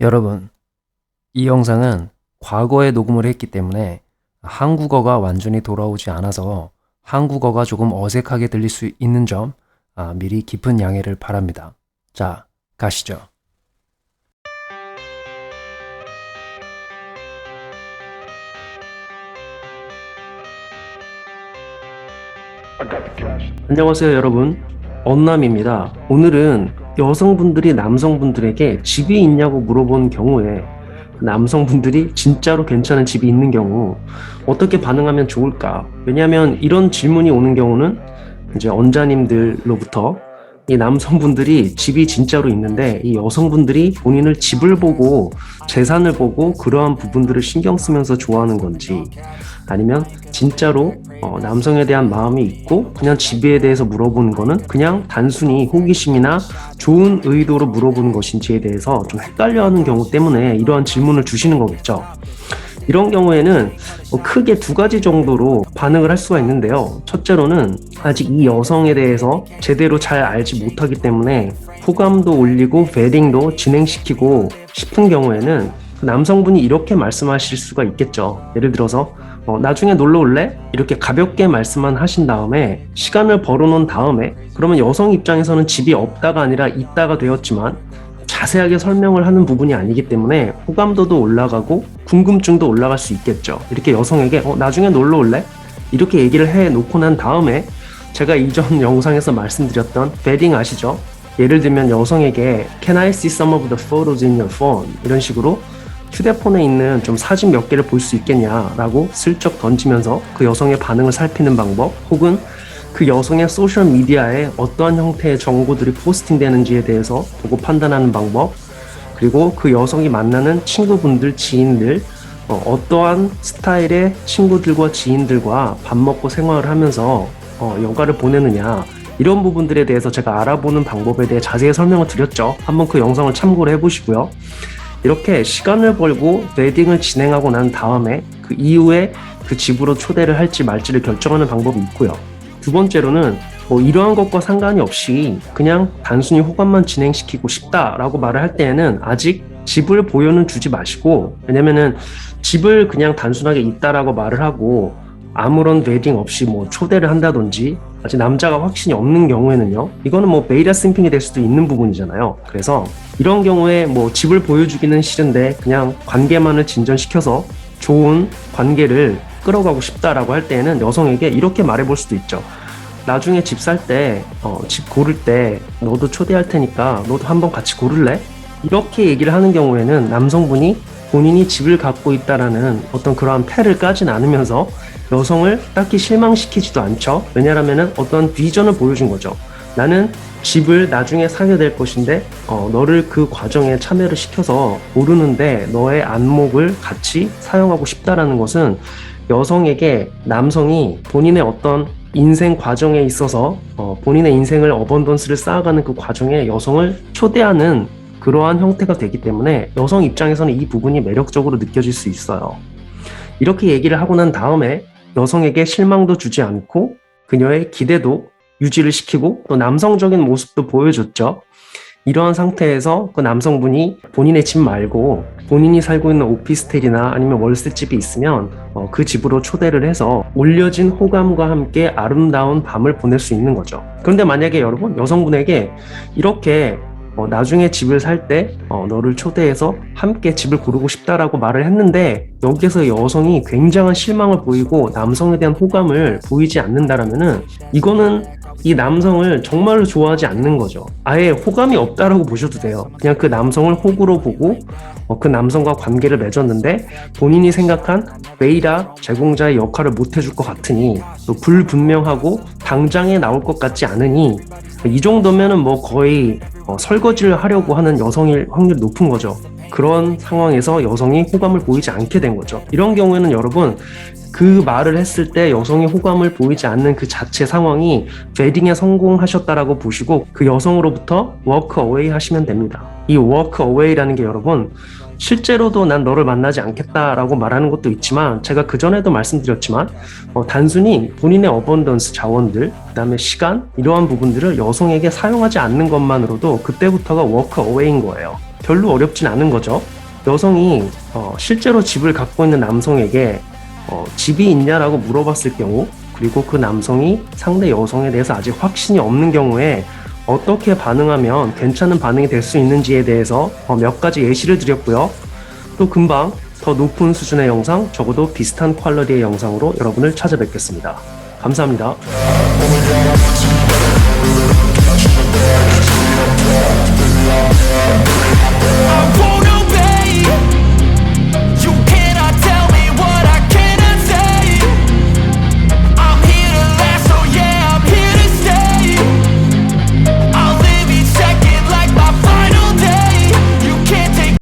여러분, 이 영상은 과거에 녹음을 했기 때문에 한국어가 완전히 돌아오지 않아서 한국어가 조금 어색하게 들릴 수 있는 점 미리 깊은 양해를 바랍니다. 자, 가시죠. 안녕하세요, 여러분. 언남입니다. 오늘은 여성분들이 남성분들에게 집이 있냐고 물어본 경우에 남성분들이 진짜로 괜찮은 집이 있는 경우 어떻게 반응하면 좋을까? 왜냐하면 이런 질문이 오는 경우는 이제 언자님들로부터 이 남성분들이 집이 진짜로 있는데 이 여성분들이 본인을 집을 보고 재산을 보고 그러한 부분들을 신경 쓰면서 좋아하는 건지, 아니면 진짜로 남성에 대한 마음이 있고 그냥 집에 대해서 물어보는 거는 그냥 단순히 호기심이나 좋은 의도로 물어보는 것인지에 대해서 좀 헷갈려하는 경우 때문에 이러한 질문을 주시는 거겠죠. 이런 경우에는 크게 두 가지 정도로 반응을 할 수가 있는데요. 첫째로는 아직 이 여성에 대해서 제대로 잘 알지 못하기 때문에 호감도 올리고 베딩도 진행시키고 싶은 경우에는 남성분이 이렇게 말씀하실 수가 있겠죠. 예를 들어서 나중에 놀러 올래? 이렇게 가볍게 말씀만 하신 다음에 시간을 벌어놓은 다음에, 그러면 여성 입장에서는 집이 없다가 아니라 있다가 되었지만 자세하게 설명을 하는 부분이 아니기 때문에 호감도도 올라가고 궁금증도 올라갈 수 있겠죠. 이렇게 여성에게 나중에 놀러 올래? 이렇게 얘기를 해 놓고 난 다음에 제가 이전 영상에서 말씀드렸던 베딩 아시죠? 예를 들면 여성에게 Can I see some of the photos in your phone? 이런 식으로 휴대폰에 있는 좀 사진 몇 개를 볼 수 있겠냐라고 슬쩍 던지면서 그 여성의 반응을 살피는 방법, 혹은 그 여성의 소셜미디어에 어떠한 형태의 정보들이 포스팅되는지에 대해서 보고 판단하는 방법, 그리고 그 여성이 만나는 친구분들, 지인들, 어떠한 스타일의 친구들과 지인들과 밥 먹고 생활을 하면서 여가를 보내느냐, 이런 부분들에 대해서 제가 알아보는 방법에 대해 자세히 설명을 드렸죠. 한번 그 영상을 참고를 해보시고요. 이렇게 시간을 벌고 웨딩을 진행하고 난 다음에 그 이후에 그 집으로 초대를 할지 말지를 결정하는 방법이 있고요. 두 번째로는 이러한 것과 상관이 없이 그냥 단순히 호감만 진행시키고 싶다라고 말을 할 때에는 아직 집을 보여는 주지 마시고, 왜냐면은 집을 그냥 단순하게 있다라고 말을 하고 아무런 웨딩 없이 초대를 한다든지 아직 남자가 확신이 없는 경우에는요, 이거는 베이라 심핑이 될 수도 있는 부분이잖아요. 그래서 이런 경우에 집을 보여주기는 싫은데 그냥 관계만을 진전시켜서 좋은 관계를 끌어가고 싶다라고 할 때에는 여성에게 이렇게 말해볼 수도 있죠. 나중에 집 살 때, 집 고를 때 너도 초대할 테니까 너도 한번 같이 고를래? 이렇게 얘기를 하는 경우에는 남성분이 본인이 집을 갖고 있다라는 어떤 그러한 패를 까진 않으면서 여성을 딱히 실망시키지도 않죠. 왜냐하면 어떤 비전을 보여준 거죠. 나는 집을 나중에 사게 될 것인데 너를 그 과정에 참여를 시켜서 고르는데 너의 안목을 같이 사용하고 싶다라는 것은 여성에게 남성이 본인의 어떤 인생 과정에 있어서 본인의 인생을 어번던스를 쌓아가는 그 과정에 여성을 초대하는 그러한 형태가 되기 때문에 여성 입장에서는 이 부분이 매력적으로 느껴질 수 있어요. 이렇게 얘기를 하고 난 다음에 여성에게 실망도 주지 않고 그녀의 기대도 유지를 시키고 또 남성적인 모습도 보여줬죠. 이러한 상태에서 그 남성분이 본인의 집 말고 본인이 살고 있는 오피스텔이나 아니면 월세집이 있으면 그 집으로 초대를 해서 올려진 호감과 함께 아름다운 밤을 보낼 수 있는 거죠. 그런데 만약에 여러분, 여성분에게 이렇게 나중에 집을 살 때 너를 초대해서 함께 집을 고르고 싶다라고 말을 했는데 여기서 여성이 굉장한 실망을 보이고 남성에 대한 호감을 보이지 않는다라면은 이거는 이 남성을 정말로 좋아하지 않는 거죠. 아예 호감이 없다라고 보셔도 돼요. 그냥 그 남성을 호구로 보고 그 남성과 관계를 맺었는데 본인이 생각한 베이라 제공자의 역할을 못 해줄 것 같으니 또 불분명하고 당장에 나올 것 같지 않으니 이 정도면은 거의 설거지를 하려고 하는 여성일 확률이 높은 거죠. 그런 상황에서 여성이 호감을 보이지 않게 된 거죠. 이런 경우에는 여러분, 그 말을 했을 때 여성이 호감을 보이지 않는 그 자체 상황이 웨딩에 성공하셨다라고 보시고 그 여성으로부터 워크 어웨이 하시면 됩니다. 이 워크 어웨이라는 게 여러분, 실제로도 난 너를 만나지 않겠다라고 말하는 것도 있지만 제가 그전에도 말씀드렸지만 단순히 본인의 어번던스 자원들, 그다음에 시간, 이러한 부분들을 여성에게 사용하지 않는 것만으로도 그때부터가 워크 어웨이인 거예요. 별로 어렵진 않은 거죠. 여성이 실제로 집을 갖고 있는 남성에게 집이 있냐라고 물어봤을 경우, 그리고 그 남성이 상대 여성에 대해서 아직 확신이 없는 경우에 어떻게 반응하면 괜찮은 반응이 될 수 있는지에 대해서 몇 가지 예시를 드렸고요. 또 금방 더 높은 수준의 영상, 적어도 비슷한 퀄리티의 영상으로 여러분을 찾아뵙겠습니다. 감사합니다. I'm